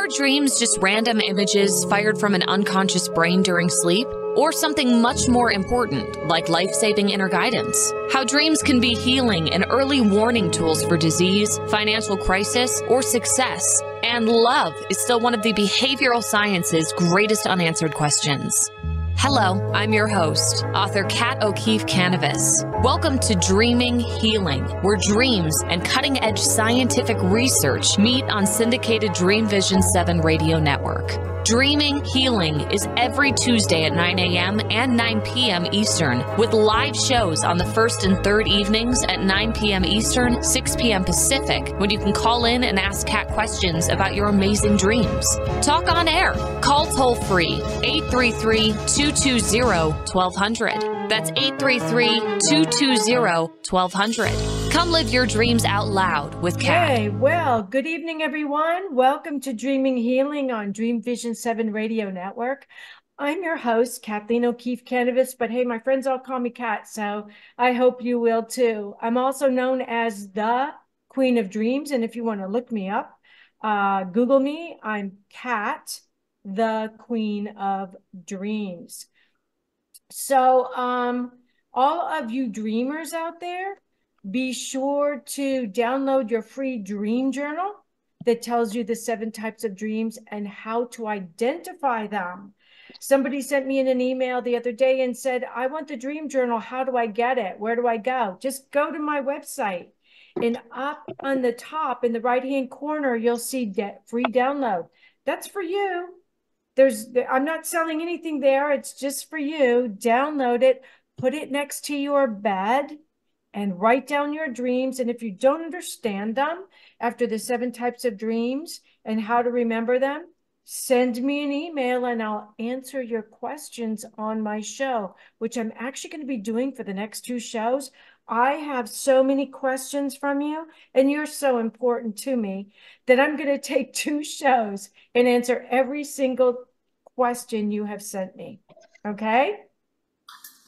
Are dreams just random images fired from an unconscious brain during sleep? Or something much more important, like life-saving inner guidance? How dreams can be healing and early warning tools for disease, financial crisis, or success. And love is still one of the behavioral science's greatest unanswered questions. Hello, I'm your host, author Kat O'Keefe Kanavos. Welcome to Dreaming Healing, where dreams and cutting-edge scientific research meet on syndicated Dreamvisions 7 radio network. Dreaming Healing is every Tuesday at 9 a.m. and 9 p.m. Eastern, with live shows on the first and third evenings at 9 p.m. Eastern, 6 p.m. Pacific, when you can call in and ask Kat questions about your amazing dreams. Talk on air. Call toll-free 833-220-1200. That's 833-220-1200. Come live your dreams out loud with Kat. Hey, well, good evening, everyone. Welcome to Dreaming Healing on Dreamvisions 7 radio network. I'm your host, Kathleen O'Keefe Kanavos, but hey, my friends all call me Kat, so I hope you will too. I'm also known as the Queen of Dreams, and if you want to look me up, Google me. I'm Kat, the Queen of Dreams. So all of you dreamers out there, be sure to download your free dream journal that tells you the 7 types of dreams and how to identify them. Somebody sent me in an email the other day and said, I want the dream journal. How do I get it? Where do I go? Just go to my website, and up on the top in the right-hand corner, you'll see free download. That's for you. I'm not selling anything there. It's just for you. Download it, put it next to your bed, and write down your dreams. And if you don't understand them after the 7 types of dreams and how to remember them, send me an email and I'll answer your questions on my show, which I'm actually going to be doing for the next 2 shows. I have so many questions from you, and you're so important to me, that I'm going to take 2 shows and answer every single question you have sent me. Okay?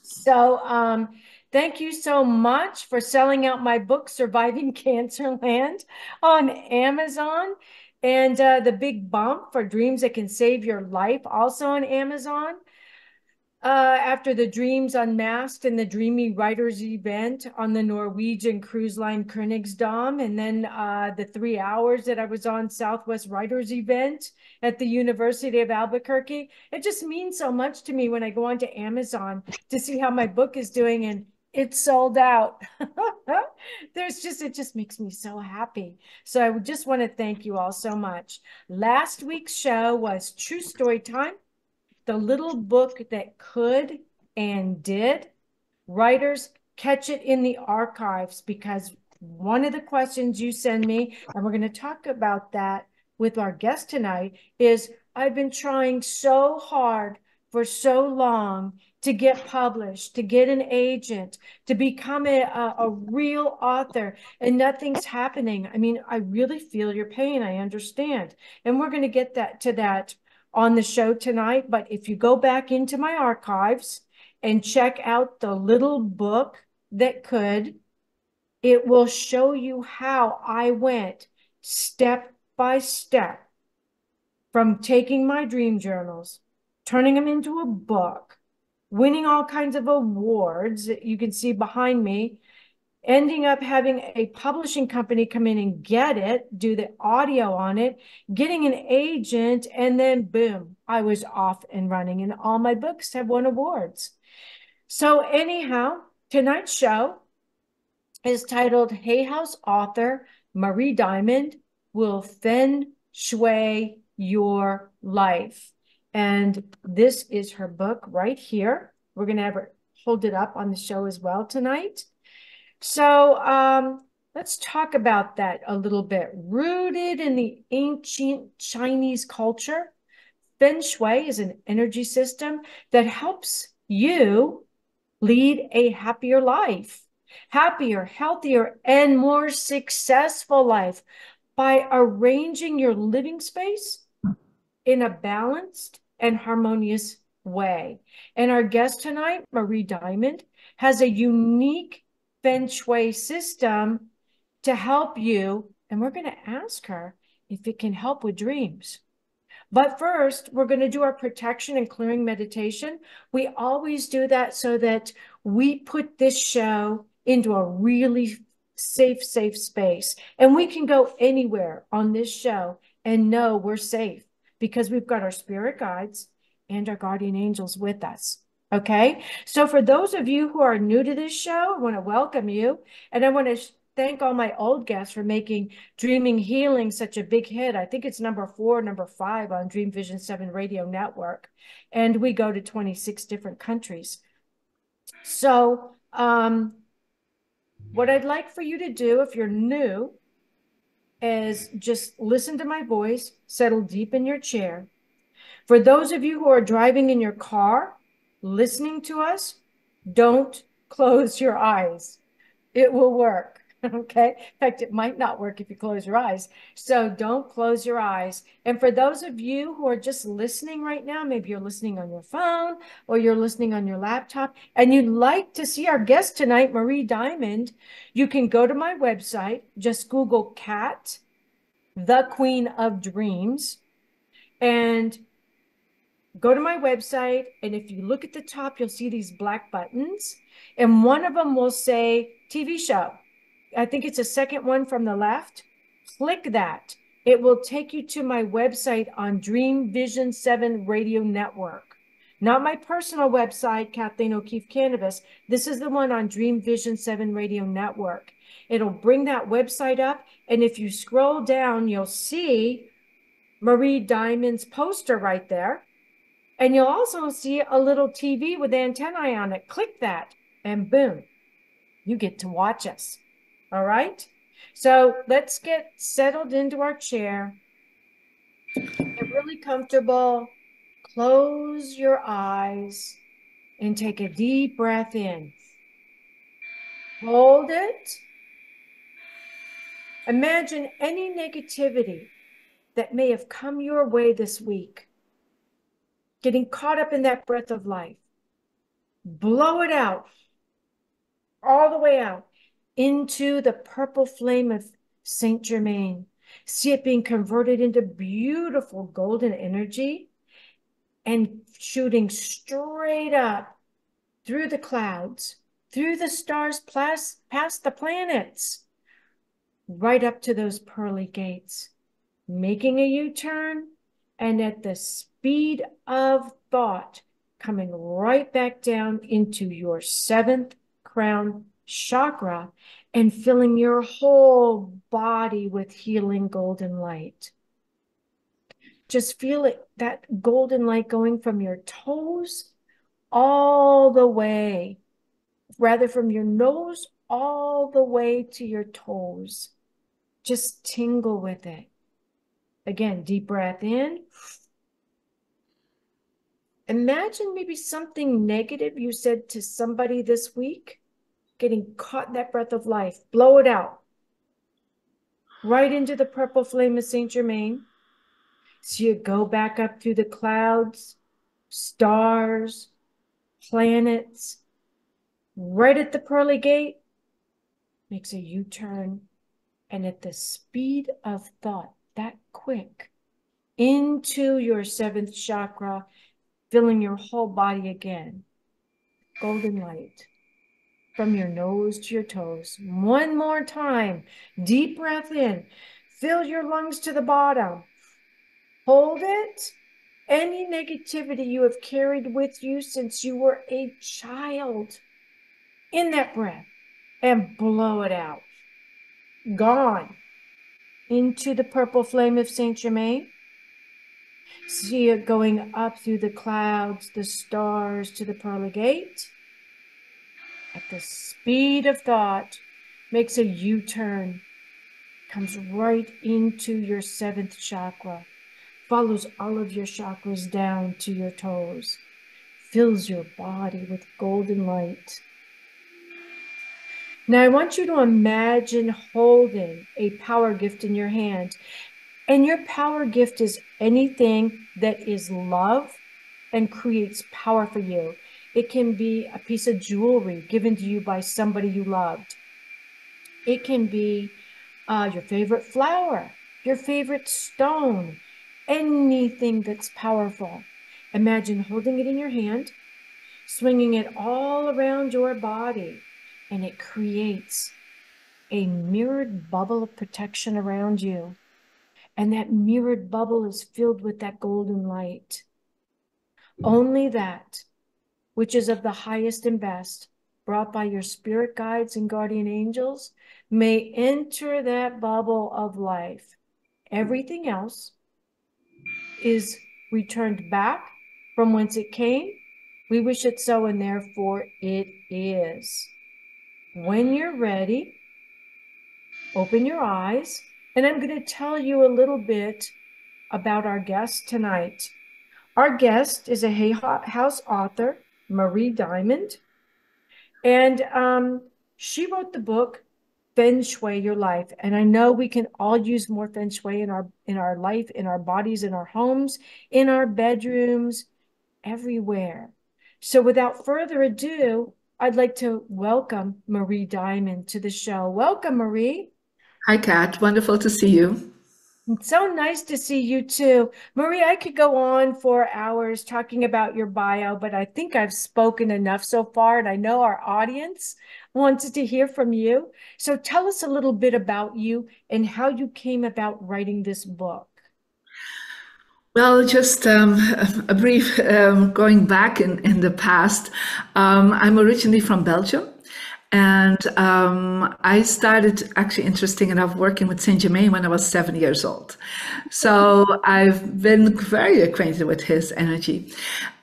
So, thank you so much for selling out my book, Surviving Cancerland, on Amazon, and the big bump for Dreams That Can Save Your Life, also on Amazon. After the Dreams Unmasked and the Dreamy Writers event on the Norwegian cruise line Königsdam, and then the 3 hours that I was on Southwest Writers event at the University of Albuquerque. It just means so much to me when I go onto Amazon to see how my book is doing, and it's sold out. It just makes me so happy. So I would just want to thank you all so much. Last week's show was True Story Time, the little book that could and did. Writers, catch it in the archives, because one of the questions you send me, and we're going to talk about that with our guest tonight, is I've been trying so hard for so long to get published, to get an agent, to become a real author, and nothing's happening. I mean, I really feel your pain. I understand. And we're going to get to that on the show tonight. But if you go back into my archives and check out the little book that could, it will show you how I went step by step from taking my dream journals, turning them into a book, winning all kinds of awards that you can see behind me, ending up having a publishing company come in and get it, do the audio on it, getting an agent, and then boom, I was off and running, and all my books have won awards. So anyhow, tonight's show is titled Hay House Author Marie Diamond Will Fen Shui Your Life. And this is her book right here. We're going to have her hold it up on the show as well tonight. So let's talk about that a little bit. Rooted in the ancient Chinese culture, Feng Shui is an energy system that helps you lead a happier life, happier, healthier, and more successful life by arranging your living space in a balanced and harmonious way. And our guest tonight, Marie Diamond, has a unique Feng Shui system to help you, and we're going to ask her if it can help with dreams. But first, we're going to do our protection and clearing meditation. We always do that so that we put this show into a really safe space. And we can go anywhere on this show and know we're safe because we've got our spirit guides and our guardian angels with us. Okay. So for those of you who are new to this show, I want to welcome you. And I want to thank all my old guests for making Dreaming Healing such a big hit. I think it's number 4, number 5 on Dreamvision 7 radio network. And we go to 26 different countries. So what I'd like for you to do if you're new is just listen to my voice, settle deep in your chair. For those of you who are driving in your car, listening to us, don't close your eyes. It will work. Okay. In fact, it might not work if you close your eyes. So don't close your eyes. And for those of you who are just listening right now, maybe you're listening on your phone or you're listening on your laptop and you'd like to see our guest tonight, Marie Diamond, you can go to my website, just Google Kat, the Queen of Dreams, and go to my website. And if you look at the top, you'll see these black buttons. And one of them will say TV show. I think it's the second one from the left. Click that. It will take you to my website on Dreamvision 7 radio network. Not my personal website, Kathleen O'Keefe Kanavos. This is the one on Dreamvision 7 radio network. It'll bring that website up. And if you scroll down, you'll see Marie Diamond's poster right there. And you'll also see a little TV with antennae on it. Click that and boom, you get to watch us. All right. So let's get settled into our chair. Get really comfortable. Close your eyes and take a deep breath in. Hold it. Imagine any negativity that may have come your way this week. Getting caught up in that breath of life. Blow it out. All the way out into the purple flame of Saint Germain. See it being converted into beautiful golden energy and shooting straight up through the clouds, through the stars, past the planets, right up to those pearly gates, making a U-turn and at the speed of thought, coming right back down into your 7th crown chakra and filling your whole body with healing golden light. Just feel it, that golden light going from your toes all the way, rather from your nose all the way to your toes. Just tingle with it. Again, deep breath in. Imagine maybe something negative you said to somebody this week. Getting caught in that breath of life. Blow it out. Right into the purple flame of Saint Germain. So you go back up through the clouds, stars, planets, right at the pearly gate, makes a U-turn, and at the speed of thought, that quick, into your 7th chakra, filling your whole body again. Golden light. From your nose to your toes. One more time. Deep breath in. Fill your lungs to the bottom. Hold it. Any negativity you have carried with you since you were a child, in that breath, and blow it out. Gone. Into the purple flame of Saint Germain. See it going up through the clouds, the stars, to the pearly gate. At the speed of thought, makes a U-turn, comes right into your 7th chakra, follows all of your chakras down to your toes, fills your body with golden light. Now I want you to imagine holding a power gift in your hand, and your power gift is anything that is love and creates power for you. It can be a piece of jewelry given to you by somebody you loved. It can be your favorite flower, your favorite stone. anything that's powerful. Imagine holding it in your hand, swinging it all around your body, and it creates a mirrored bubble of protection around you. And that mirrored bubble is filled with that golden light. Only that which is of the highest and best, brought by your spirit guides and guardian angels, may enter that bubble of life. Everything else is returned back from whence it came. We wish it so, and therefore it is. When you're ready, open your eyes, and I'm going to tell you a little bit about our guest tonight. Our guest is a Hay House author, Marie Diamond, and she wrote the book Feng Shui Your Life. And I know we can all use more Feng Shui in our life, in our bodies, in our homes, in our bedrooms, everywhere. So without further ado, I'd like to welcome Marie Diamond to the show. Welcome, Marie. Hi, Kat. Wonderful to see you. It's so nice to see you too. Marie, I could go on for hours talking about your bio, but I think I've spoken enough so far, and I know our audience wants to hear from you. So tell us a little bit about you and how you came about writing this book. Well, just a brief going back in the past. I'm originally from Belgium. And I started, actually, interesting enough, working with Saint Germain when I was 7 years old. So I've been very acquainted with his energy.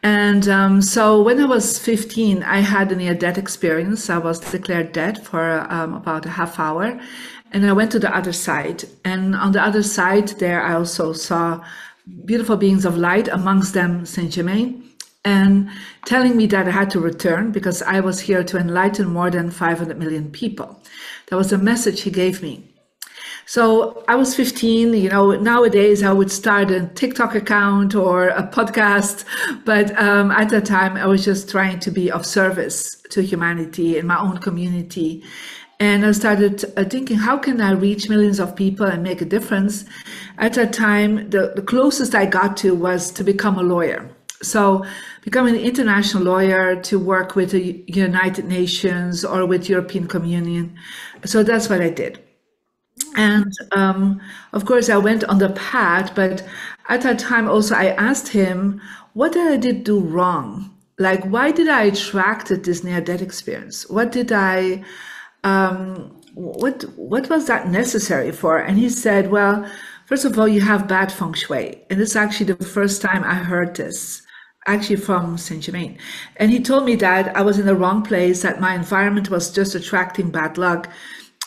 And so when I was 15, I had a near-death experience. I was declared dead for about a half hour. And I went to the other side. And on the other side there, I also saw beautiful beings of light, amongst them Saint Germain, and telling me that I had to return because I was here to enlighten more than 500 million people. That was the message he gave me. So I was 15, nowadays I would start a TikTok account or a podcast, but at that time I was just trying to be of service to humanity in my own community. And I started thinking, how can I reach millions of people and make a difference? At that time, the closest I got to was to become a lawyer. So becoming an international lawyer to work with the United Nations or with European Communion. So that's what I did. And of course, I went on the path, but at that time also I asked him, what did I do wrong? Like, why did I attract this near-death experience? What did I, what was that necessary for? And he said, well, first of all, you have bad feng shui. And this is actually the first time I heard this, actually from Saint Germain. And he told me that I was in the wrong place, that my environment was just attracting bad luck.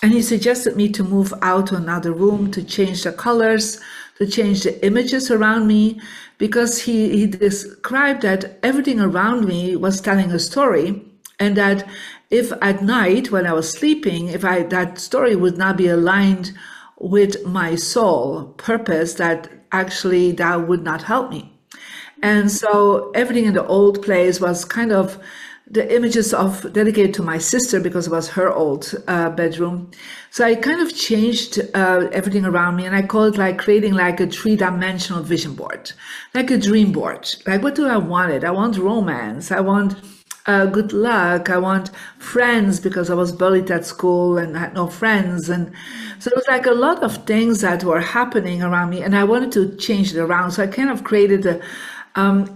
And he suggested me to move out to another room, to change the colors, to change the images around me, because he described that everything around me was telling a story, and that if at night when I was sleeping, that story would not be aligned with my soul purpose, that actually that would not help me. And so everything in the old place was kind of the images of dedicated to my sister, because it was her old bedroom. So I kind of changed everything around me, and I call it like creating like a 3-dimensional vision board, like a dream board. Like, what do I want? I want romance. I want good luck. I want friends, because I was bullied at school and had no friends. And so it was like a lot of things that were happening around me, and I wanted to change it around. So I kind of created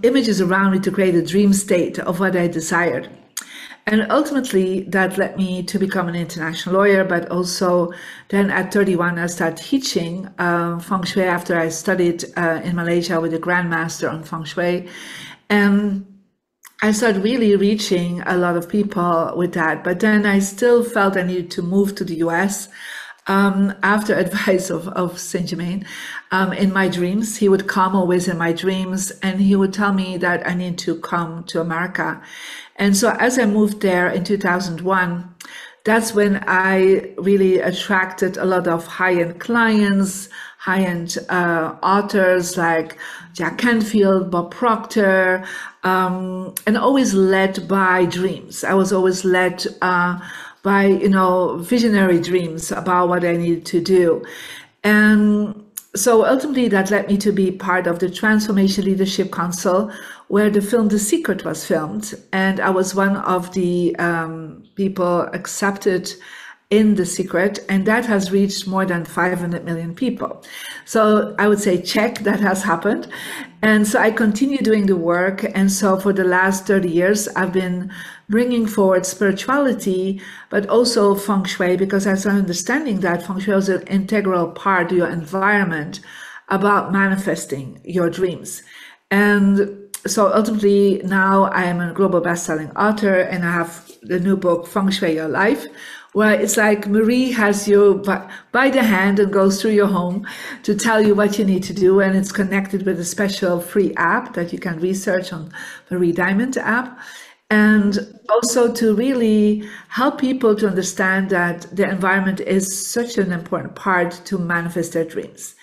images around me to create a dream state of what I desired. And ultimately that led me to become an international lawyer, but also then at 31, I started teaching Feng Shui after I studied in Malaysia with a grandmaster on Feng Shui. And I started really reaching a lot of people with that. But then I still felt I needed to move to the US. After advice of Saint Germain, in my dreams, he would come always in my dreams, and he would tell me that I need to come to America. And so as I moved there in 2001, that's when I really attracted a lot of high-end clients, high-end authors like Jack Canfield, Bob Proctor, and always led by dreams. I was always led by, visionary dreams about what I needed to do. And So ultimately, that led me to be part of the Transformation Leadership Council, where the film The Secret was filmed. And I was one of the people accepted in The Secret, and that has reached more than 500 million people. So I would say, check, that has happened. And so I continue doing the work. And so for the last 30 years, I've been bringing forward spirituality, but also Feng Shui, because as I'm understanding that Feng Shui is an integral part of your environment about manifesting your dreams. And so ultimately now I am a global best-selling author, and I have the new book, Feng Shui Your Life, where it's like Marie has you by the hand and goes through your home to tell you what you need to do. And it's connected with a special free app that you can research on Marie Diamond app. And also to really help people to understand that the environment is such an important part to manifest their dreams.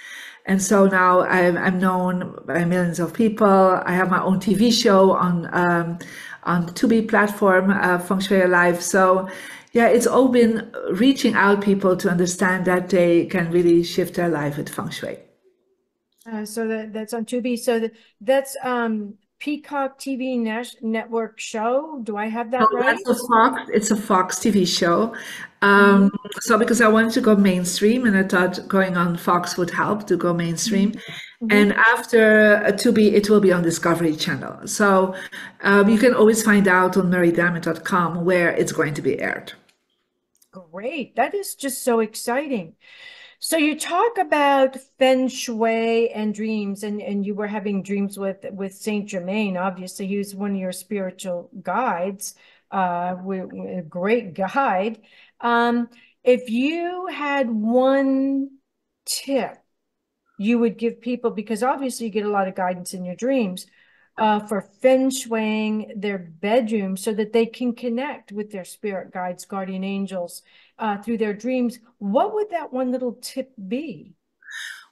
And so now I'm known by millions of people. I have my own TV show on 2B platform, Feng Shui Your Life. So yeah, it's all been reaching out people to understand that they can really shift their life with Feng Shui. So that's on 2B. So that's Peacock TV network show. Do I have that right? That's a Fox. It's a Fox TV show. So because I wanted to go mainstream, and I thought going on Fox would help to go mainstream. And after 2B, it will be on Discovery Channel. So you can always find out on marydiamond.com where it's going to be aired. Great. That is just so exciting. So you talk about Feng Shui and dreams, and you were having dreams with Saint Germain. Obviously, he was one of your spiritual guides, a great guide. If you had one tip you would give people, because obviously you get a lot of guidance in your dreams, for Feng Shuiing their bedroom so that they can connect with their spirit guides, guardian angels, through their dreams, what would that one little tip be?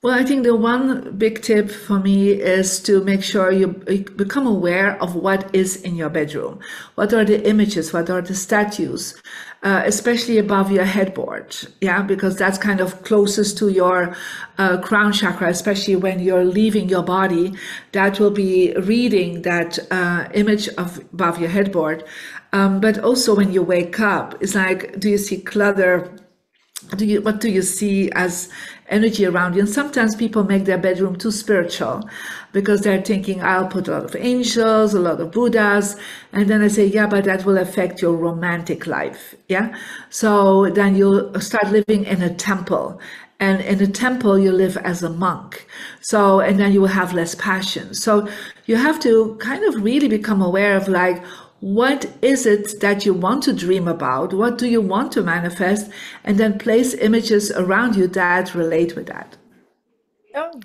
Well, I think the one big tip for me is to make sure you become aware of what is in your bedroom. What are the images? What are the statues? Especially above your headboard, yeah, because that's kind of closest to your crown chakra, especially when you're leaving your body. That will be reading that image of above your headboard. But also when you wake up, it's like, do you see clutter? What do you see as energy around you? And sometimes people make their bedroom too spiritual because they're thinking, I'll put a lot of angels, a lot of Buddhas. And then I say, yeah, but that will affect your romantic life. Yeah. So then you'll start living in a temple. And in a temple, you live as a monk. So, and then you will have less passion. So you have to kind of really become aware of like, what is it that you want to dream about? What do you want to manifest? And then place images around you that relate with that. Oh,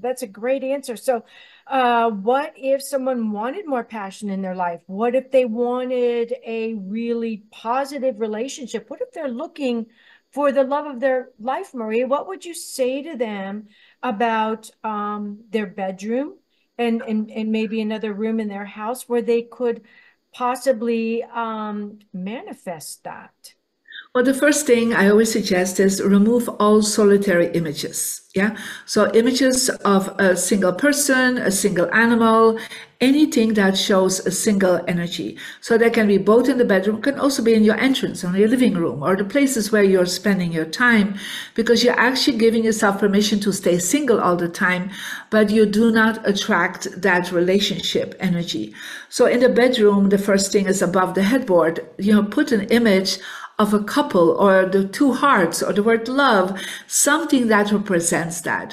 that's a great answer. So what if someone wanted more passion in their life? What if they wanted a really positive relationship? What if they're looking for the love of their life, Marie? What would you say to them about their bedroom and maybe another room in their house where they could possibly manifest that? Well, the first thing I always suggest is remove all solitary images. Yeah. So images of a single person, a single animal, anything that shows a single energy. So that can be both in the bedroom, can also be in your entrance or your living room or the places where you're spending your time, because you're actually giving yourself permission to stay single all the time, but you do not attract that relationship energy. So in the bedroom, the first thing is above the headboard, put an image of a couple or the two hearts or the word love, something that represents that.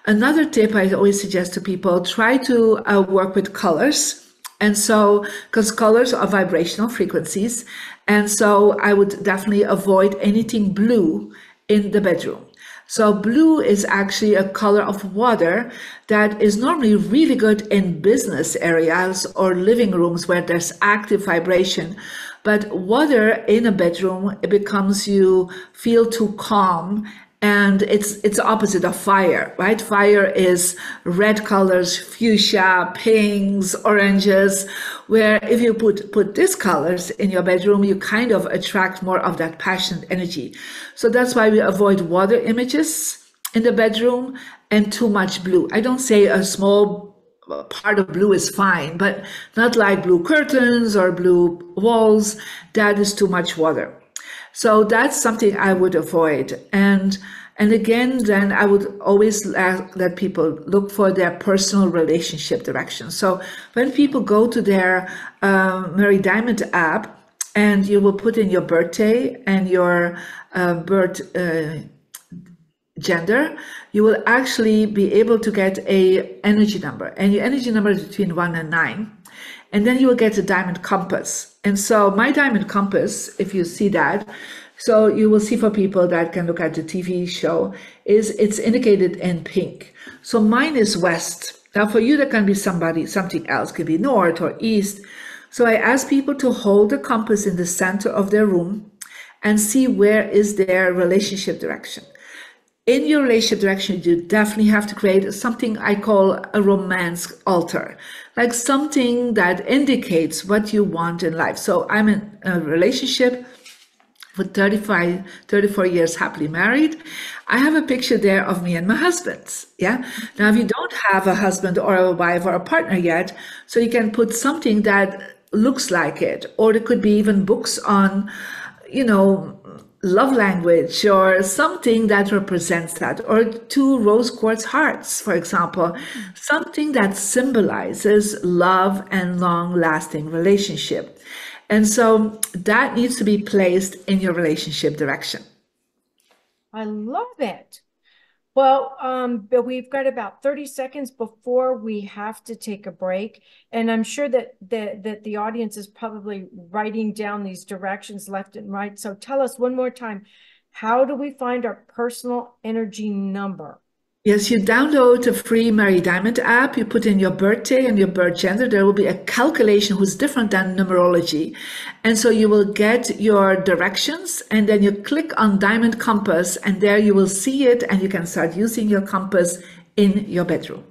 Another tip I always suggest to people, try to work with colors. And so, because colors are vibrational frequencies. And so I would definitely avoid anything blue in the bedroom. So blue is actually a color of water that is normally really good in business areas or living rooms where there's active vibration. But water in a bedroom, it becomes you feel too calm, and it's opposite of fire, right? Fire is red colors, fuchsia, pinks, oranges, where if you put these colors in your bedroom, you kind of attract more of that passionate energy. So that's why we avoid water images in the bedroom and too much blue. I don't say a small part of blue is fine, but not like blue curtains or blue walls. That is too much water. So that's something I would avoid. And again, then I would always let people look for their personal relationship direction. So when people go to their Mary Diamond app, and you will put in your birthday and your birth gender, you will actually be able to get a energy number, and your energy number is between 1 and 9. And then you will get a diamond compass. And so my diamond compass, if you see that, so you will see for people that can look at the TV show, it's indicated in pink. So mine is west. Now for you, there can be something else, could be north or east. So I ask people to hold the compass in the center of their room and see where is their relationship direction. In your relationship direction, you definitely have to create something I call a romance altar, like something that indicates what you want in life. So I'm in a relationship for 34 years, happily married. I have a picture there of me and my husband. Yeah. Now, if you don't have a husband or a wife or a partner yet, so you can put something that looks like it, or it could be even books on, love language or something that represents that, or 2 rose quartz hearts, for example, something that symbolizes love and long-lasting relationship. And so that needs to be placed in your relationship direction. I love it. Well, but we've got about 30 seconds before we have to take a break. And I'm sure that the audience is probably writing down these directions left and right. So tell us one more time, how do we find our personal energy number? Yes, you download a free Mary Diamond app, you put in your birthday and your birth gender, there will be a calculation who's different than numerology. And so you will get your directions, and then you click on Diamond Compass, and there you will see it, and you can start using your compass in your bedroom.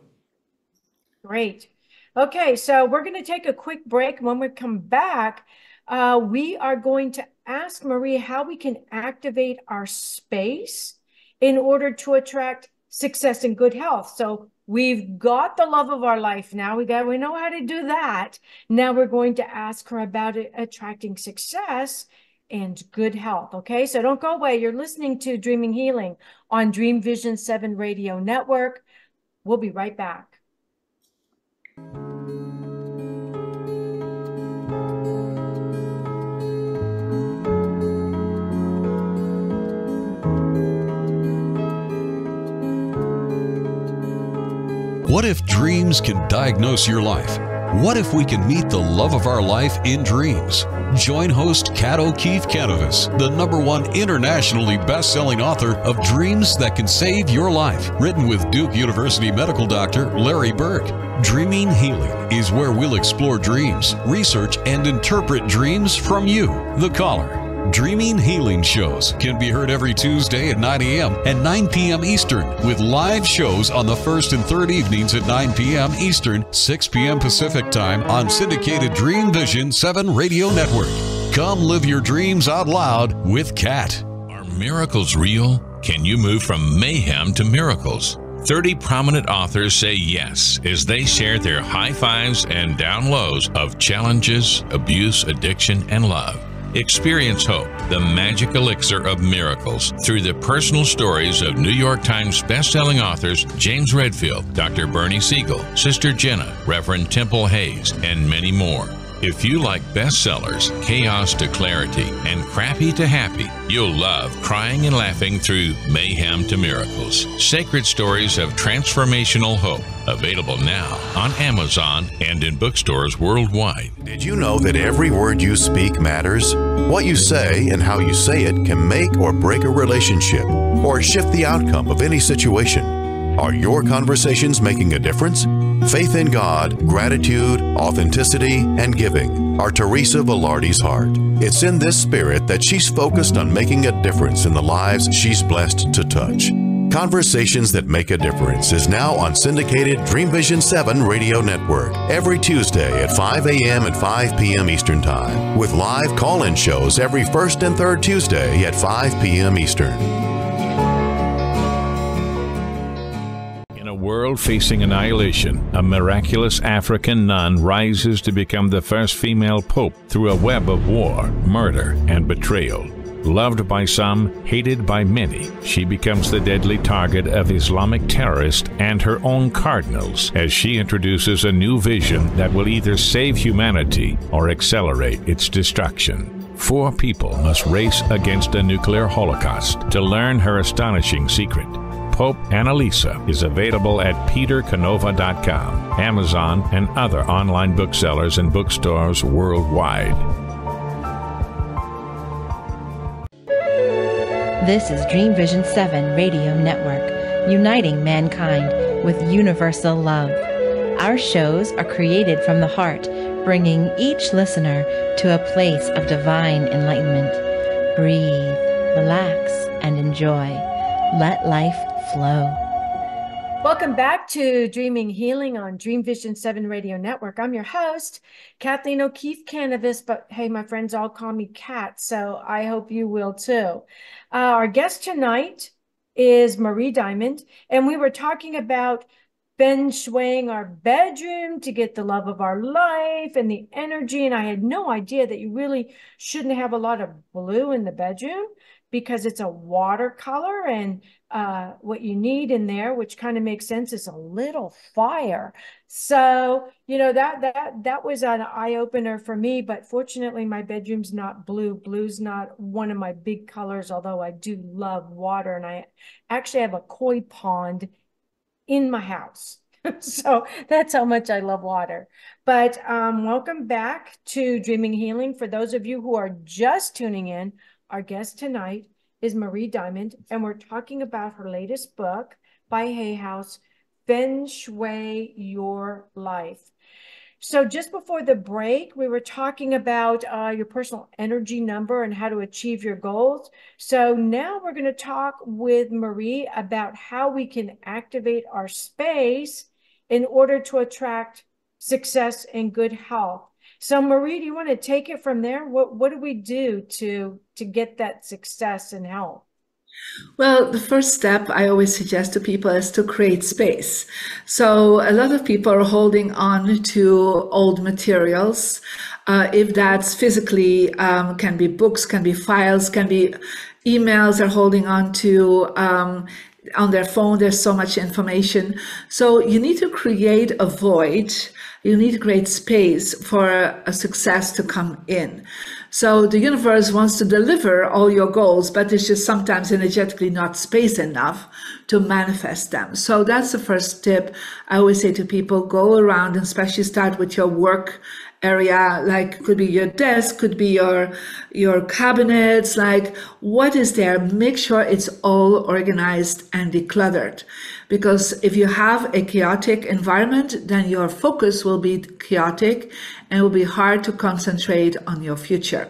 Great. Okay, so we're going to take a quick break. When we come back, we are going to ask Marie how we can activate our space in order to attract success and good health. So we've got the love of our life now. We know how to do that. Now we're going to ask her about attracting success and good health. Okay, so don't go away. You're listening to Dreaming Healing on Dreamvisions 7 Radio Network. We'll be right back. What if dreams can diagnose your life? What if we can meet the love of our life in dreams? Join host Kat O'Keefe Kanavos, the #1 internationally best-selling author of Dreams That Can Save Your Life, written with Duke University medical doctor Larry Burke. Dreaming Healing is where we'll explore dreams, research, and interpret dreams from you, the caller. Dreaming Healing shows can be heard every Tuesday at 9 a.m. and 9 p.m. Eastern, with live shows on the first and third evenings at 9 p.m. Eastern, 6 p.m. Pacific Time on syndicated Dreamvisions 7 Radio Network. Come live your dreams out loud with Kat. Are miracles real? Can you move from mayhem to miracles? 30 prominent authors say yes as they share their high fives and down lows of challenges, abuse, addiction, and love. Experience hope, the magic elixir of miracles, through the personal stories of New York Times bestselling authors James Redfield, Dr. Bernie Siegel, Sister Jenna, Reverend Temple Hayes, and many more. If you like bestsellers, chaos to clarity, and crappy to happy, you'll love crying and laughing through mayhem to miracles. Sacred stories of transformational hope. Available now on Amazon and in bookstores worldwide. Did you know that every word you speak matters? What you say and how you say it can make or break a relationship or shift the outcome of any situation. Are your conversations making a difference? Faith in God, gratitude, authenticity, and giving are Teresa Velarde's heart. It's in this spirit that she's focused on making a difference in the lives she's blessed to touch. Conversations That Make a Difference is now on syndicated Dreamvision 7 Radio Network every Tuesday at 5 a.m. and 5 p.m. Eastern Time, with live call-in shows every first and third Tuesday at 5 p.m. Eastern. In a world facing annihilation, a miraculous African nun rises to become the first female pope through a web of war, murder, and betrayal. Loved by some, hated by many, she becomes the deadly target of Islamic terrorists and her own cardinals as she introduces a new vision that will either save humanity or accelerate its destruction. 4 people must race against a nuclear holocaust to learn her astonishing secret. Pope Annalisa is available at petercanova.com, Amazon, and other online booksellers and bookstores worldwide. This is Dreamvisions 7 Radio Network, uniting mankind with universal love. Our shows are created from the heart, bringing each listener to a place of divine enlightenment. Breathe, relax, and enjoy. Let life flow. Welcome back to Dreaming Healing on Dreamvision 7 Radio Network. I'm your host, Kathleen O'Keefe Kanavos, but hey, my friends all call me Kat, so I hope you will too. Our guest tonight is Marie Diamond, and we were talking about Feng Shuiing our bedroom to get the love of our life and the energy, and I had no idea that you really shouldn't have a lot of blue in the bedroom because it's a watercolor, and what you need in there, which kind of makes sense, is a little fire. So, you know, that was an eye-opener for me, but fortunately my bedroom's not blue. Blue's not one of my big colors, although I do love water, and I actually have a koi pond in my house. So that's how much I love water. But welcome back to Dreaming Healing. For those of you who are just tuning in, our guest tonight is Marie Diamond, and we're talking about her latest book by Hay House, Feng Shui Your Life. So just before the break, we were talking about your personal energy number and how to achieve your goals. So now we're going to talk with Marie about how we can activate our space in order to attract success and good health. So Marie, do you want to take it from there? What do we do to get that success and health? Well, the first step I always suggest to people is to create space. So a lot of people are holding on to old materials. If that's physically, can be books, can be files, can be emails they're holding on to on their phone. There's so much information. So you need to create a void. You need to create space for a success to come in. So the universe wants to deliver all your goals, but there's just sometimes energetically not space enough to manifest them. So that's the first tip I always say to people: go around and especially start with your work area, like could be your desk, could be your cabinets, like what is there? Make sure it's all organized and decluttered. Because if you have a chaotic environment, then your focus will be chaotic and it will be hard to concentrate on your future.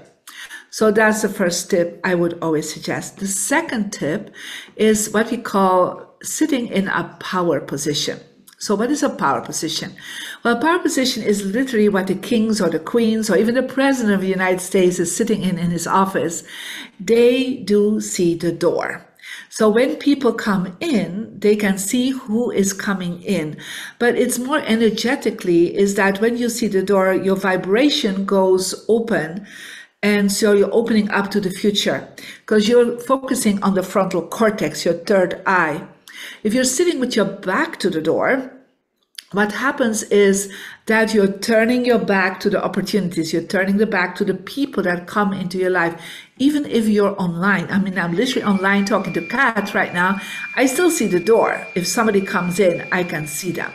So that's the first tip I would always suggest. The second tip is what we call sitting in a power position. So what is a power position? Well, a power position is literally what the kings or the queens or even the president of the United States is sitting in his office. They do see the door. So when people come in, they can see who is coming in. But it's more energetically is that when you see the door, your vibration goes open. And so you're opening up to the future because you're focusing on the frontal cortex, your third eye. If you're sitting with your back to the door, what happens is that you're turning your back to the opportunities. You're turning the back to the people that come into your life. Even if you're online, I mean, I'm literally online talking to Kat right now. I still see the door. If somebody comes in, I can see them,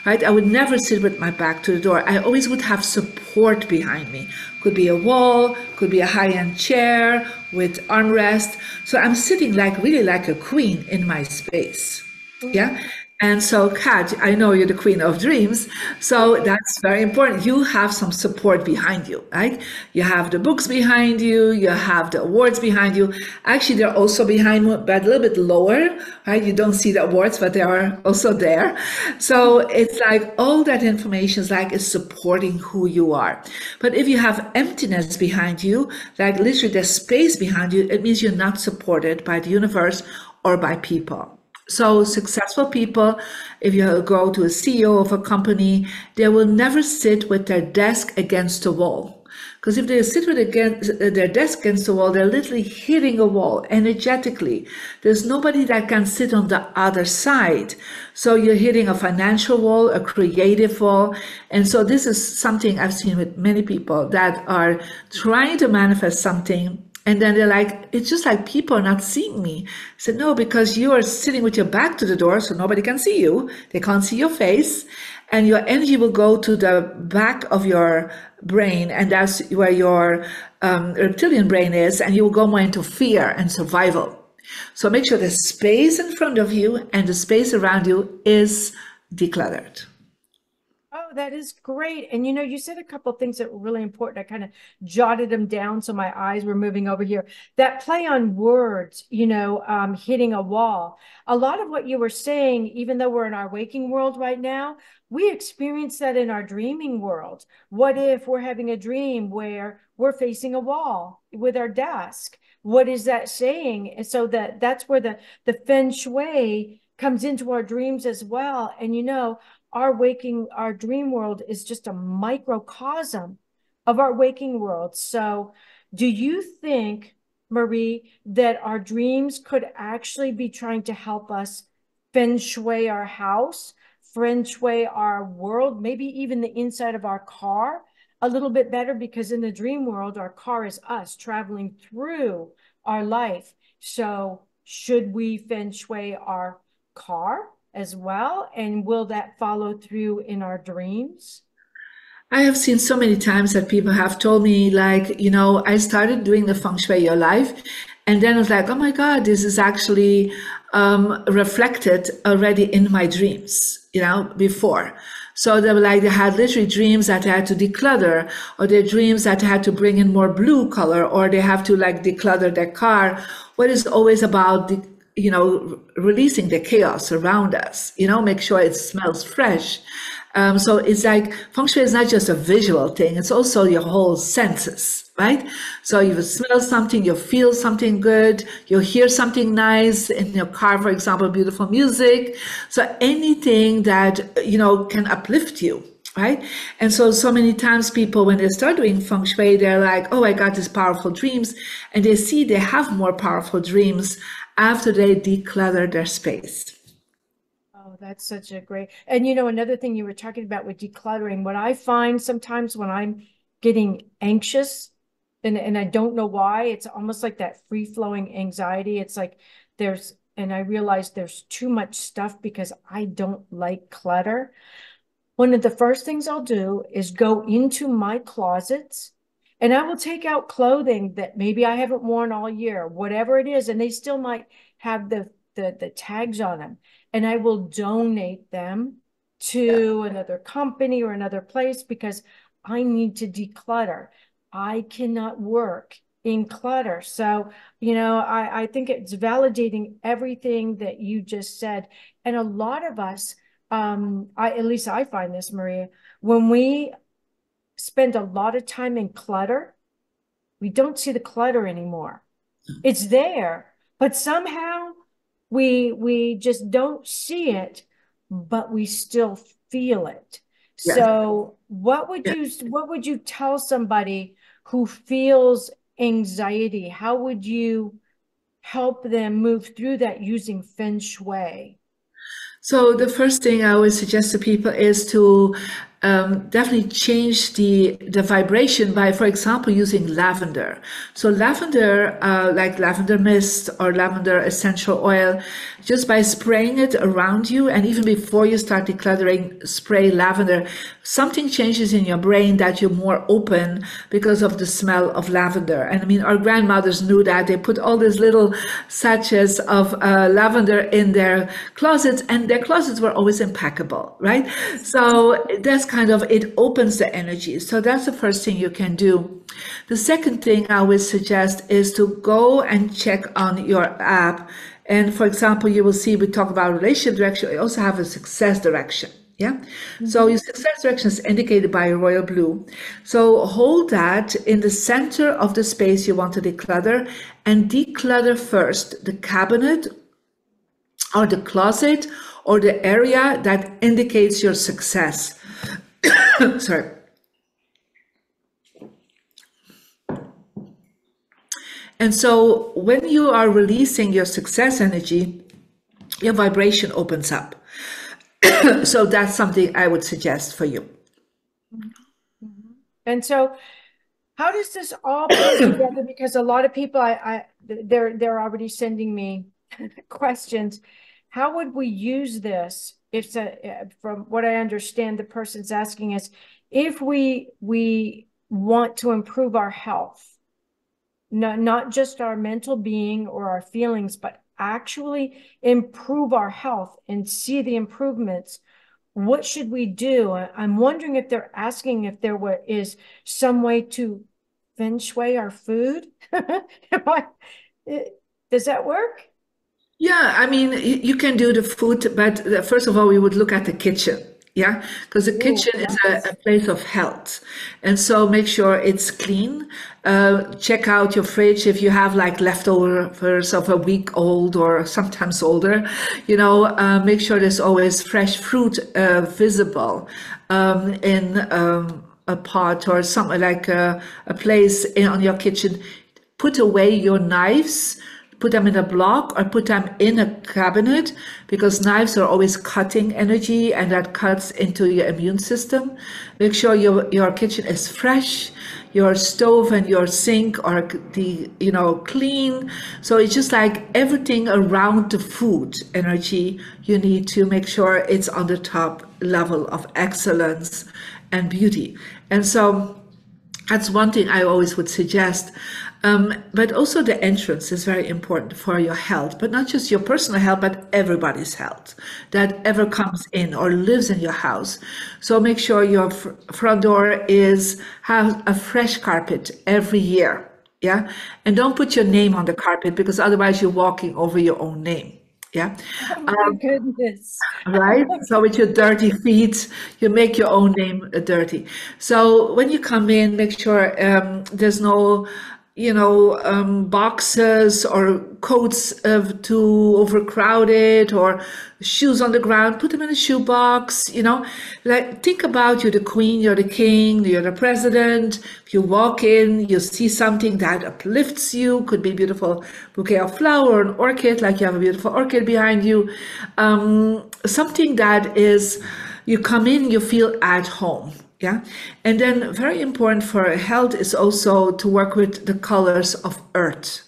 right? I would never sit with my back to the door. I always would have support behind me. Could be a wall, could be a high-end chair with armrest. So I'm sitting like really like a queen in my space. Yeah. And so, Kat, I know you're the queen of dreams, so that's very important. You have some support behind you, right? You have the books behind you, you have the awards behind you. Actually, they're also behind you, but a little bit lower, right? You don't see the awards, but they are also there. So it's like all that information is supporting who you are. But if you have emptiness behind you, like literally there's space behind you, it means you're not supported by the universe or by people. So successful people, if you go to a CEO of a company, they will never sit with their desk against a wall. Because if they sit with their desk against the wall, they're literally hitting a wall energetically. There's nobody that can sit on the other side. So you're hitting a financial wall, a creative wall. And so this is something I've seen with many people that are trying to manifest something. And then they're like, it's just like people are not seeing me. I said, no, because you are sitting with your back to the door, so nobody can see you. They can't see your face. And your energy will go to the back of your brain, and that's where your reptilian brain is, and you will go more into fear and survival. So make sure the space in front of you and the space around you is decluttered. Oh, that is great. And you know, you said a couple of things that were really important. I kind of jotted them down so my eyes were moving over here. That play on words, you know, hitting a wall. A lot of what you were saying, even though we're in our waking world right now, we experience that in our dreaming world. What if we're having a dream where we're facing a wall with our desk? What is that saying? And so that's where the Feng Shui comes into our dreams as well. And you know, our dream world is just a microcosm of our waking world. So do you think, Marie, that our dreams could actually be trying to help us Feng Shui our house, Feng Shui our world, maybe even the inside of our car a little bit better? Because in the dream world, our car is us traveling through our life. So should we Feng Shui our car as well? And will that follow through in our dreams? I have seen so many times that people have told me, like, you know, I started doing the Feng Shui Your Life, and then I was like, oh my God, this is actually reflected already in my dreams, you know, before. So they were like, they had literally dreams that they had to declutter, or their dreams that they had to bring in more blue color, or they have to like declutter their car. What is always about the, you know, releasing the chaos around us, you know, make sure it smells fresh. So it's like Feng Shui is not just a visual thing, it's also your whole senses, right? So you smell something, you feel something good, you hear something nice in your car, for example, beautiful music. So anything that, you know, can uplift you, right? And so many times people, when they start doing Feng Shui, they're like, oh, I got these powerful dreams. And they see they have more powerful dreams after they declutter their space. Oh, that's such a great, and you know, another thing you were talking about with decluttering, what I find sometimes when I'm getting anxious and I don't know why, it's almost like that free-flowing anxiety. It's like and I realize there's too much stuff because I don't like clutter. One of the first things I'll do is go into my closets, and I will take out clothing that maybe I haven't worn all year, whatever it is, and they still might have the tags on them. And I will donate them to another company or another place because I need to declutter. I cannot work in clutter. So, you know, I think it's validating everything that you just said. And a lot of us, at least I find this, Maria, when we spend a lot of time in clutter, we don't see the clutter anymore. It's there, but somehow we just don't see it, but we still feel it. Yeah. So what would you tell somebody who feels anxiety? How would you help them move through that using Feng Shui? So the first thing I always suggest to people is to definitely change the vibration by, for example, using lavender. So lavender, like lavender mist or lavender essential oil, just by spraying it around you, and even before you start decluttering, spray lavender, something changes in your brain that you're more open because of the smell of lavender. And I mean, our grandmothers knew that. They put all these little sachets of lavender in their closets, and their closets were always impeccable, right? So that's kind of, it opens the energy. So that's the first thing you can do. The second thing I would suggest is to go and check on your app. And for example, you will see, we talk about relationship direction, we also have a success direction. Yeah. Mm-hmm. So your success direction is indicated by a royal blue. So hold that in the center of the space you want to declutter, and declutter first the cabinet or the closet or the area that indicates your success. Sorry. And so when you are releasing your success energy, your vibration opens up. So that's something I would suggest for you. And so how does this all play together? Because a lot of people, they're already sending me questions. How would we use this? If from what I understand, the person's asking is, if we want to improve our health, not just our mental being or our feelings, but actually improve our health and see the improvements, what should we do? I'm wondering if they're asking if there is some way to Feng Shui our food. Does that work? Yeah, I mean, you can do the food, but first of all, we would look at the kitchen. Yeah, because the kitchen is a place of health. And so make sure it's clean. Check out your fridge if you have like leftovers of a week old or sometimes older. Make sure there's always fresh fruit visible in a pot or something like a place on your kitchen. Put away your knives. Put them in a block or put them in a cabinet, because knives are always cutting energy and that cuts into your immune system. Make sure your kitchen is fresh, your stove and your sink are clean. So it's just like everything around the food energy, you need to make sure it's on the top level of excellence and beauty. And so that's one thing I always would suggest. But also the entrance is very important for your health, but not just your personal health, but everybody's health that ever comes in or lives in your house. So make sure your front door has a fresh carpet every year. Yeah. And don't put your name on the carpet, because otherwise you're walking over your own name. Yeah. Oh my goodness. Right. So with your dirty feet, you make your own name dirty. So when you come in, make sure there's no boxes or coats too overcrowded or shoes on the ground. Put them in a shoebox. Like, think about you're the queen, you're the king, you're the president. If you walk in, you see something that uplifts you. Could be a beautiful bouquet of flower, an orchid, like you have a beautiful orchid behind you. Something that is, you come in, you feel at home. Yeah. And then very important for health is also to work with the colors of earth.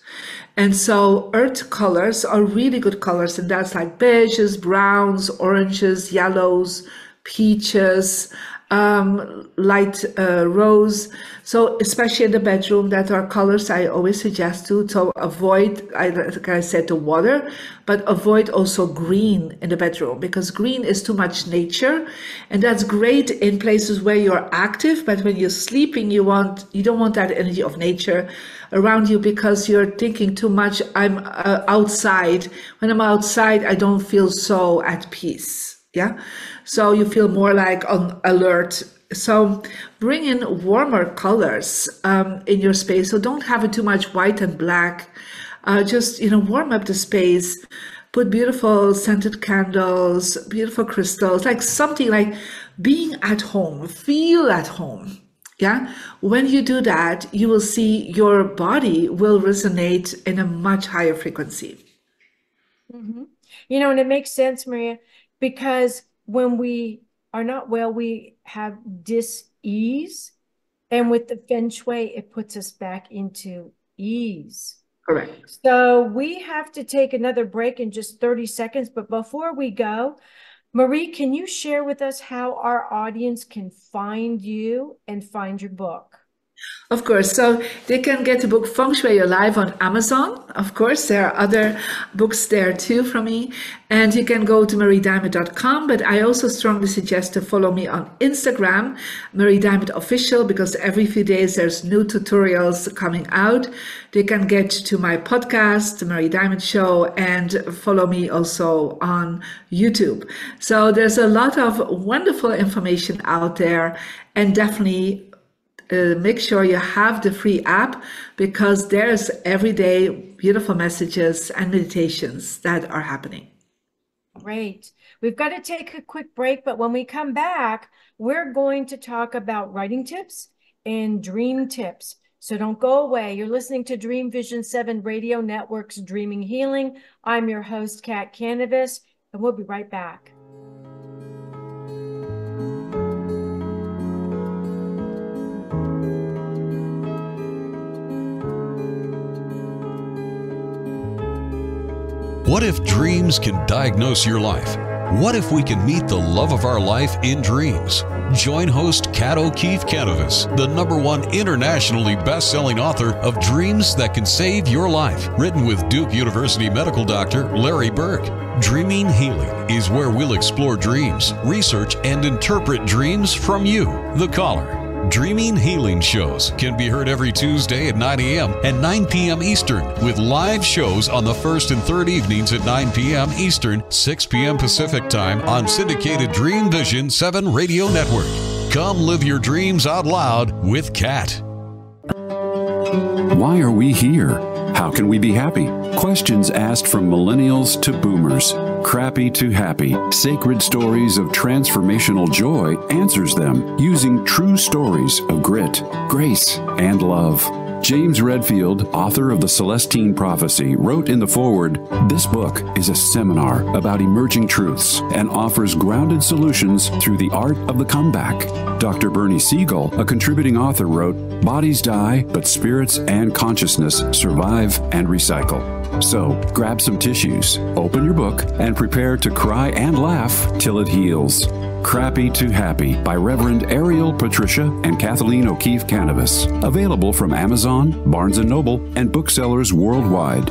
And so earth colors are really good colors. And that's like beiges, browns, oranges, yellows, peaches, light rose. So especially in the bedroom, that are colors I always suggest to. So avoid, like I said, the water, but avoid also green in the bedroom, because green is too much nature. And that's great in places where you're active, but when you're sleeping, you don't want that energy of nature around you, because you're thinking too much. I'm outside. When I'm outside, I don't feel so at peace. Yeah. So you feel more like on alert. So bring in warmer colors in your space. So don't have it too much white and black. Just, warm up the space. Put beautiful scented candles, beautiful crystals, like something like being at home, feel at home. Yeah. When you do that, you will see your body will resonate in a much higher frequency. Mm-hmm. And it makes sense, Maria, because when we are not well, we have dis-ease. And with the Feng Shui, it puts us back into ease. Correct. So we have to take another break in just 30 seconds. But before we go, Marie, can you share with us how our audience can find you and find your book? Of course. So they can get the book Feng Shui Your Life on Amazon. Of course, there are other books there too from me. And you can go to mariediamond.com. But I also strongly suggest to follow me on Instagram, Marie Diamond Official, because every few days there's new tutorials coming out. They can get to my podcast, The Marie Diamond Show, and follow me also on YouTube. So there's a lot of wonderful information out there, and definitely make sure you have the free app, because there's every day beautiful messages and meditations that are happening. Great. We've got to take a quick break, but when we come back, we're going to talk about writing tips and dream tips. So don't go away. You're listening to Dream Vision 7 Radio Network's Dreaming Healing. I'm your host, Kat Kanavos, and we'll be right back. What if dreams can diagnose your life? What if we can meet the love of our life in dreams? Join host Kat Kanavos, the #1 internationally best-selling author of Dreams That Can Save Your Life, written with Duke University medical doctor Larry Burke. Dreaming Healing is where we'll explore dreams, research, and interpret dreams from you, the caller. Dreaming Healing shows can be heard every Tuesday at 9 a.m. and 9 p.m. Eastern, with live shows on the first and third evenings at 9 p.m. Eastern, 6 p.m. Pacific Time on syndicated Dreamvisions 7 Radio Network. Come live your dreams out loud with Kat. Why are we here? How can we be happy? Questions asked from millennials to boomers. Crappy to happy. Sacred Stories of Transformational Joy answers them using true stories of grit, grace, and love. James Redfield, author of The Celestine Prophecy, wrote in the foreword, "This book is a seminar about emerging truths and offers grounded solutions through the art of the comeback." Dr. Bernie Siegel, a contributing author, wrote, "Bodies die, but spirits and consciousness survive and recycle." So, grab some tissues, open your book, and prepare to cry and laugh till it heals. Crappy to Happy by Reverend Ariel Patricia and Kathleen O'Keefe Kanavos. Available from Amazon, Barnes & Noble, and booksellers worldwide.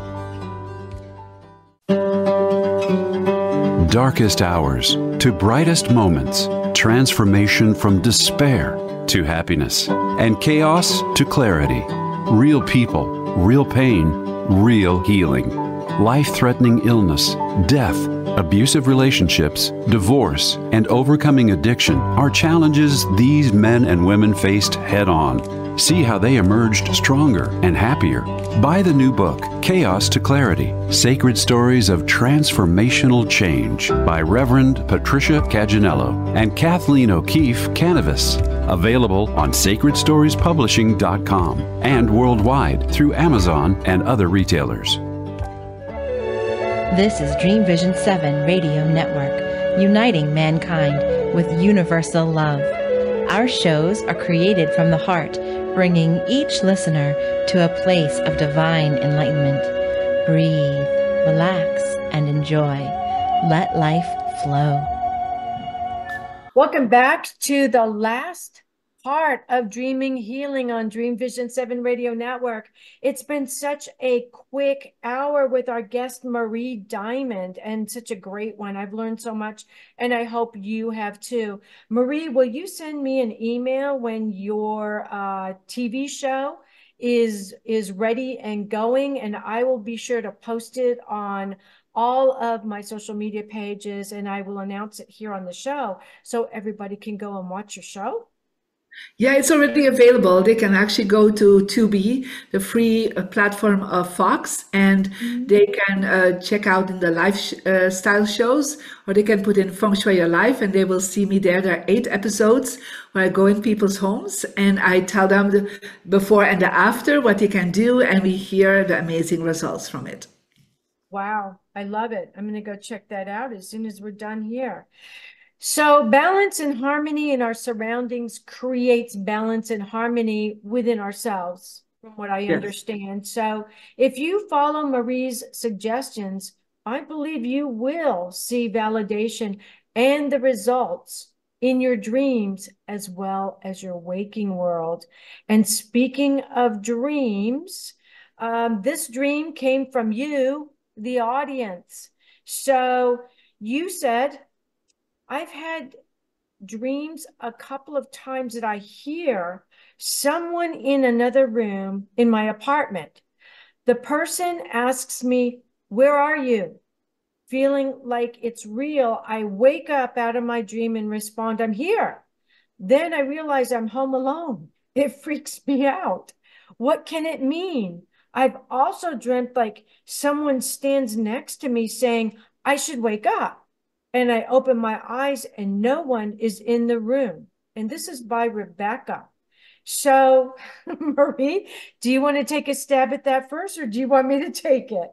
Darkest hours to brightest moments. Transformation from despair to happiness. And chaos to clarity. Real people, real pain, real healing. Life-threatening illness, death, abusive relationships, divorce, and overcoming addiction are challenges these men and women faced head-on. See how they emerged stronger and happier. Buy the new book, Chaos to Clarity, Sacred Stories of Transformational Change by Reverend Patricia Caginello and Kathleen O'Keefe Kanavos. Available on sacredstoriespublishing.com and worldwide through Amazon and other retailers. This is Dreamvision 7 Radio Network, uniting mankind with universal love. Our shows are created from the heart, bringing each listener to a place of divine enlightenment. Breathe, relax, and enjoy. Let life flow. Welcome back to the last part of Dreaming Healing on Dream Vision 7 Radio Network. It's been such a quick hour with our guest Marie Diamond, and such a great one. I've learned so much, and I hope you have too. Marie, will you send me an email when your TV show is ready and going? And I will be sure to post it on all of my social media pages, and I will announce it here on the show so everybody can go and watch your show. Yeah, it's already available. They can actually go to Tubi, the free platform of Fox, and they can check out in the lifestyle shows, or they can put in Feng Shui Your Life, and they will see me there. There are 8 episodes where I go in people's homes, and I tell them the before and the after, what you can do, and we hear the amazing results from it. Wow, I love it. I'm going to go check that out as soon as we're done here. So balance and harmony in our surroundings creates balance and harmony within ourselves, from what I understand. So if you follow Marie's suggestions, I believe you will see validation and the results in your dreams as well as your waking world. And speaking of dreams, this dream came from you, the audience. So you said, I've had dreams a couple of times that I hear someone in another room in my apartment. The person asks me, "Where are you?" Feeling like it's real, I wake up out of my dream and respond, "I'm here." Then I realize I'm home alone. It freaks me out. What can it mean? I've also dreamt like someone stands next to me saying, "I should wake up." And I open my eyes and no one is in the room. And this is by Rebecca. So, Marie, do you want to take a stab at that first, or do you want me to take it?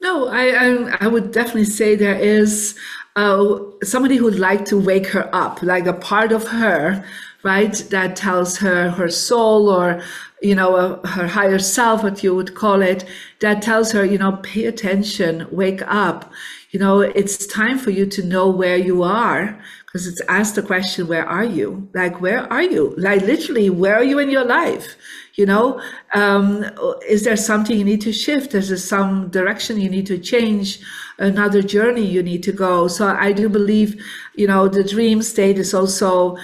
No, I would definitely say there is somebody who'd like to wake her up, like a part of her, right, that tells her her soul, or her higher self, what you would call it, that tells her, pay attention, wake up. It's time for you to know where you are, because it's asked the question, where are you? Like, where are you? Like, literally, where are you in your life? Is there something you need to shift? Is there some direction you need to change? Another journey you need to go? So I do believe, the dream state is also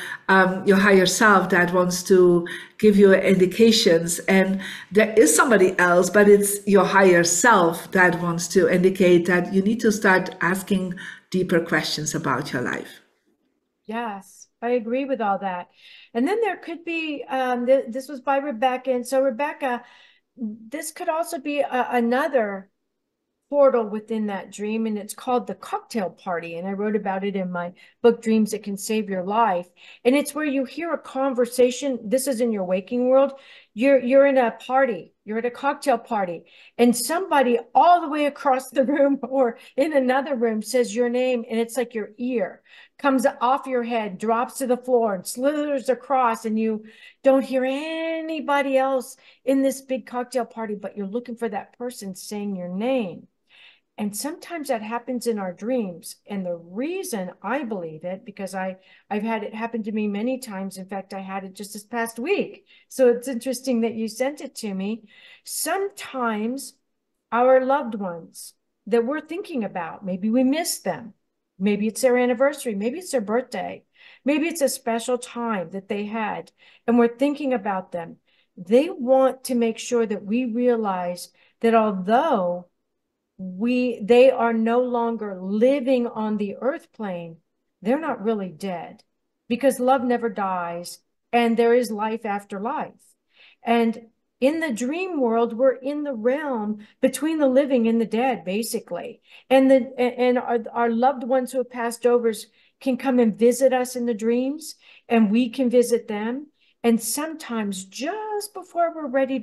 your higher self that wants to give you indications. And there is somebody else, but it's your higher self that wants to indicate that you need to start asking deeper questions about your life. Yes, I agree with all that. And then there could be, this was by Rebecca. And so Rebecca, this could also be another portal within that dream, and it's called the cocktail party. And I wrote about it in my book, Dreams That Can Save Your Life. And it's where you hear a conversation. This is in your waking world. You're in a party, you're at a cocktail party, and somebody all the way across the room or in another room says your name, and it's like your ear comes off your head, drops to the floor, and slithers across, and you don't hear anybody else in this big cocktail party, but you're looking for that person saying your name. And sometimes that happens in our dreams. And the reason I believe it, because I've had it happen to me many times. In fact, I had it just this past week. So it's interesting that you sent it to me. Sometimes our loved ones that we're thinking about, maybe we miss them. Maybe it's their anniversary. Maybe it's their birthday. Maybe it's a special time that they had, and we're thinking about them. They want to make sure that we realize that although they are no longer living on the earth plane, they're not really dead, because love never dies and there is life after life. And in the dream world, we're in the realm between the living and the dead, basically. And our loved ones who have passed over can come and visit us in the dreams, and we can visit them. And sometimes just before we're ready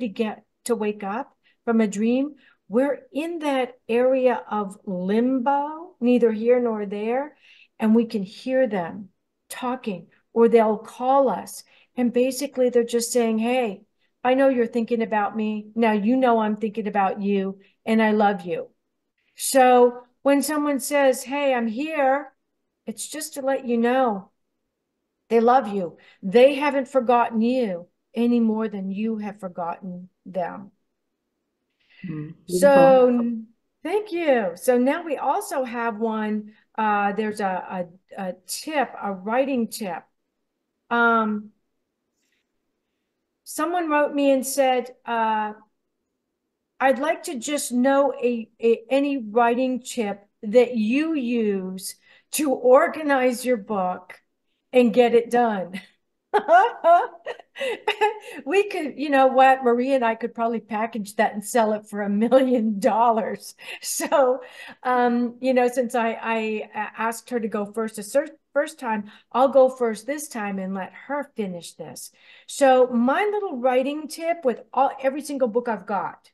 to wake up from a dream, we're in that area of limbo, neither here nor there, and we can hear them talking, or they'll call us. And basically they're just saying, hey, I know you're thinking about me. Now you know I'm thinking about you, and I love you. So when someone says, hey, I'm here, it's just to let you know they love you. They haven't forgotten you any more than you have forgotten them. So thank you. So now we also have one, there's a tip, a writing tip. Someone wrote me and said, I'd like to just know any writing tip that you use to organize your book and get it done. We could, you know what, Marie and I could probably package that and sell it for $1 million. So, since I asked her to go first first time, I'll go first this time and let her finish this. So my little writing tip with every single book I've got,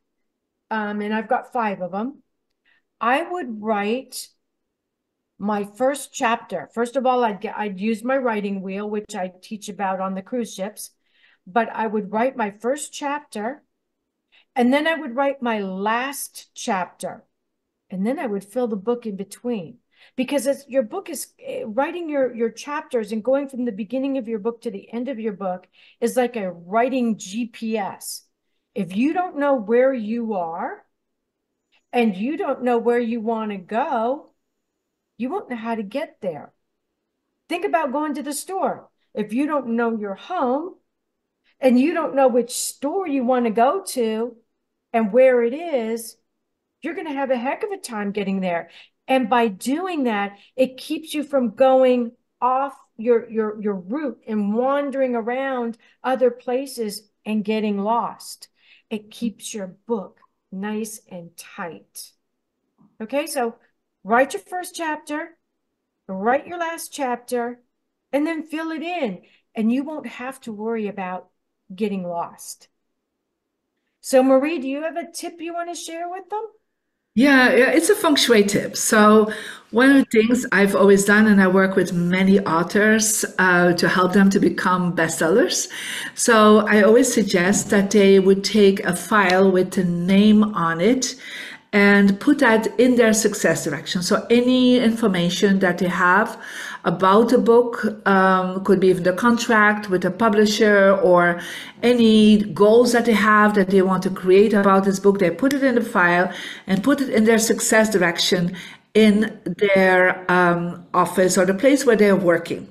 and I've got 5 of them, I would write my first chapter. First of all, I'd use my writing wheel, which I teach about on the cruise ships, but I would write my first chapter, and then I would write my last chapter, and then I would fill the book in between. Because as your book is writing your chapters and going from the beginning of your book to the end of your book is like a writing GPS. If you don't know where you are and you don't know where you want to go, you won't know how to get there. Think about going to the store. If you don't know your home and you don't know which store you want to go to and where it is, you're going to have a heck of a time getting there. And by doing that, it keeps you from going off your route and wandering around other places and getting lost. It keeps your book nice and tight. Okay, so write your first chapter, write your last chapter, and then fill it in, and you won't have to worry about getting lost. So Marie, do you have a tip you want to share with them? Yeah, it's a feng shui tip. So one of the things I've always done, and I work with many authors to help them to become bestsellers. So I always suggest that they would take a file with a name on it and put that in their success direction. So any information that they have about a book, could be even the contract with a publisher or any goals that they have that they want to create about this book, they put it in the file and put it in their success direction in their office or the place where they're working.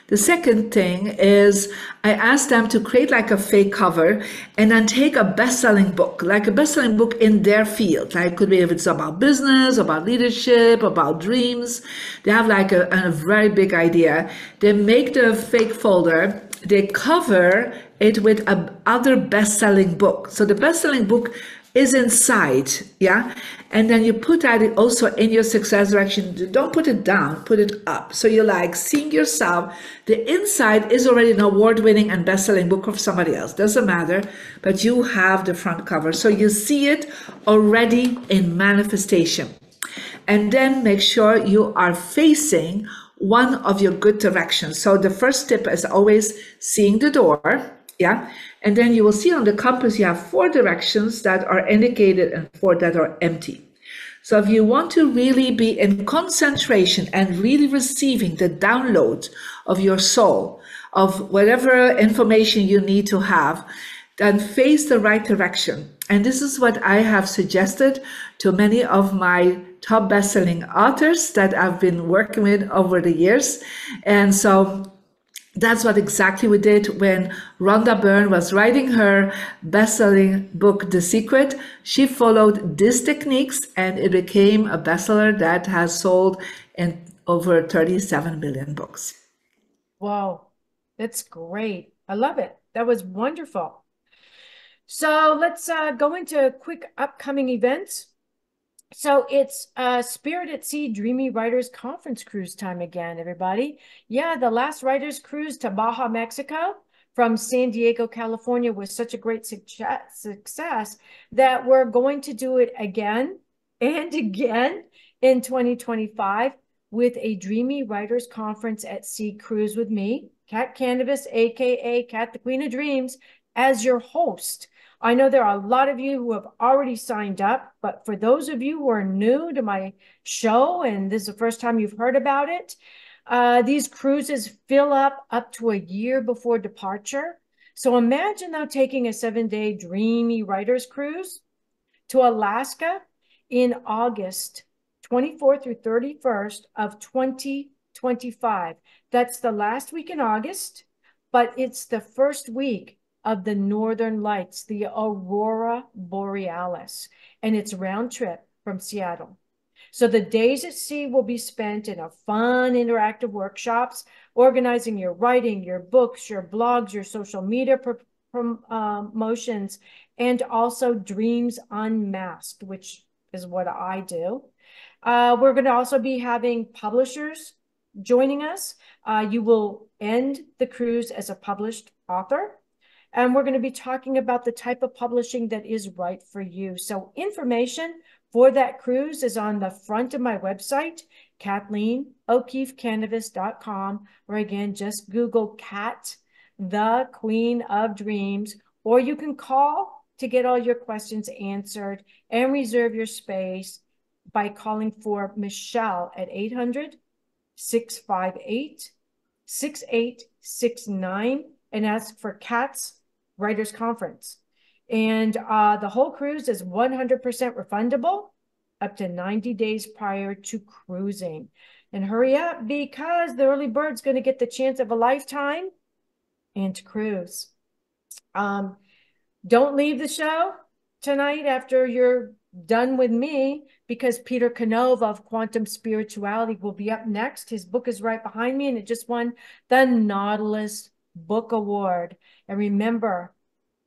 The second thing is I asked them to create like a fake cover and then take a best-selling book, like a best-selling book in their field. Like it could be if it's about business, about leadership, about dreams. They have like a very big idea. They make the fake folder, they cover it with other best-selling book. So the best-selling book is inside, yeah? And then you put that also in your success direction. Don't put it down, put it up. So you're like seeing yourself. The inside is already an award-winning and best-selling book of somebody else. Doesn't matter, but you have the front cover. So you see it already in manifestation. And then make sure you are facing one of your good directions. So the first tip is always seeing the door, yeah? And then you will see on the compass, you have 4 directions that are indicated and 4 that are empty. So if you want to really be in concentration and really receiving the download of your soul, of whatever information you need to have, then face the right direction. And this is what I have suggested to many of my top best-selling authors that I've been working with over the years. And so that's what exactly we did when Rhonda Byrne was writing her best-selling book, The Secret. She followed these techniques and it became a bestseller that has sold in over 37 million books. Wow, that's great. I love it. That was wonderful. So let's go into quick upcoming events. So it's Spirit at Sea Dreamy Writers Conference Cruise time again, everybody. Yeah, the last writers cruise to Baja, Mexico from San Diego, California was such a great success that we're going to do it again and again in 2025 with a Dreamy Writers Conference at Sea cruise with me, Kat Kanavos, aka Kat the Queen of Dreams, as your host. I know there are a lot of you who have already signed up, but for those of you who are new to my show and this is the first time you've heard about it, these cruises fill up to a year before departure. So imagine now taking a 7-day dreamy writers cruise to Alaska in August 24th through 31st of 2025. That's the last week in August, but it's the first week of the Northern Lights, the Aurora Borealis, and it's round trip from Seattle. So the days at sea will be spent in a fun, interactive workshops, organizing your writing, your books, your blogs, your social media promotions, and also Dreams Unmasked, which is what I do. We're going to also be having publishers joining us. You will end the cruise as a published author. And we're going to be talking about the type of publishing that is right for you. So information for that cruise is on the front of my website, KathleenO'KeefeCanvas.com, or again, just Google Kat, the Queen of Dreams, or you can call to get all your questions answered and reserve your space by calling for Michelle at 800-658-6869 and ask for Kat's Writers Conference. And the whole cruise is 100% refundable up to 90 days prior to cruising. And hurry up because the early bird's going to get the chance of a lifetime and to cruise. Don't leave the show tonight after you're done with me because Peter Canova of Quantum Spirituality will be up next. His book is right behind me and it just won the Nautilus Book Award. And remember,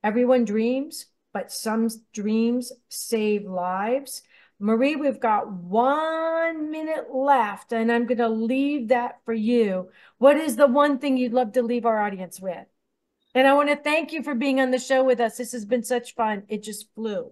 everyone dreams, but some dreams save lives. Marie, we've got 1 minute left, and I'm going to leave that for you. What is the one thing you'd love to leave our audience with? And I want to thank you for being on the show with us. This has been such fun. It just flew.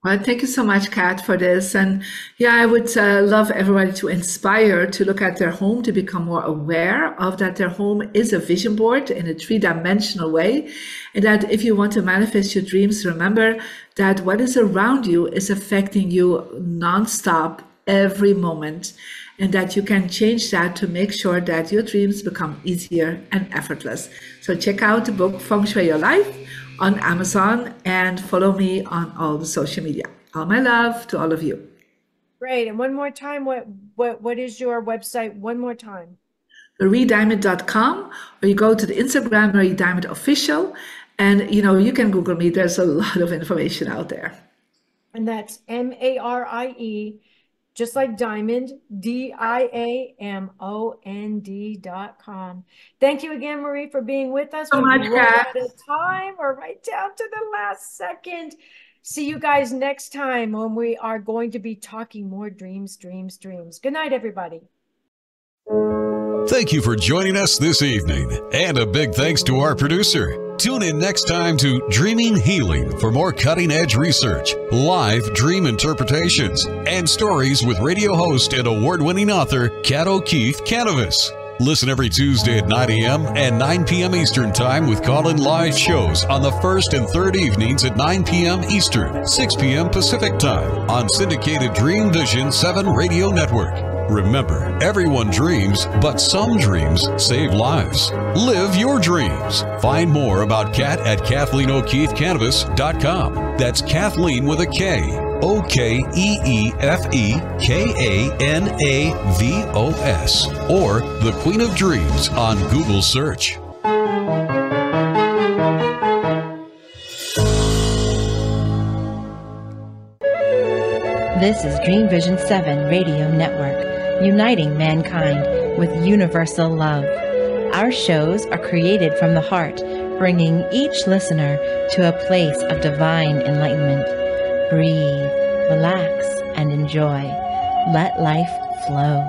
Well, thank you so much, Kat, for this. And yeah, I would love everybody to inspire to look at their home, to become more aware of that their home is a vision board in a three-dimensional way. And that if you want to manifest your dreams, remember that what is around you is affecting you nonstop every moment. And that you can change that to make sure that your dreams become easier and effortless. So check out the book, Feng Shui Your Life, on Amazon, and follow me on all the social media. All my love to all of you. Great. And one more time, what is your website? One more time. mariediamond.com, or you go to the Instagram, Marie Diamond Official, and you can Google me. There's a lot of information out there. And that's MARIE, just like Diamond, DIAMOND.com. Thank you again, Marie, for being with us. So much, Kat. Out of time. We're right down to the last second. See you guys next time when we are going to be talking more dreams, dreams, dreams. Good night, everybody. Thank you for joining us this evening, and a big thanks to our producer. Tune in next time to Dreaming Healing for more cutting-edge research, live dream interpretations, and stories with radio host and award-winning author Kat O'Keefe Kanavos. Listen every Tuesday at 9 a.m. and 9 p.m. Eastern Time with call-in live shows on the first and third evenings at 9 p.m. Eastern, 6 p.m. Pacific Time on syndicated Dreamvisions 7 radio network. Remember, everyone dreams, but some dreams save lives. Live your dreams. Find more about Kat at KathleenO'KeefeKanavos.com. That's Kathleen with a K. OKEEFEKANAVOS. Or The Queen of Dreams on Google search. This is Dreamvision 7 Radio Network, uniting mankind with universal love. Our shows are created from the heart, bringing each listener to a place of divine enlightenment. Breathe, relax, and enjoy. Let life flow.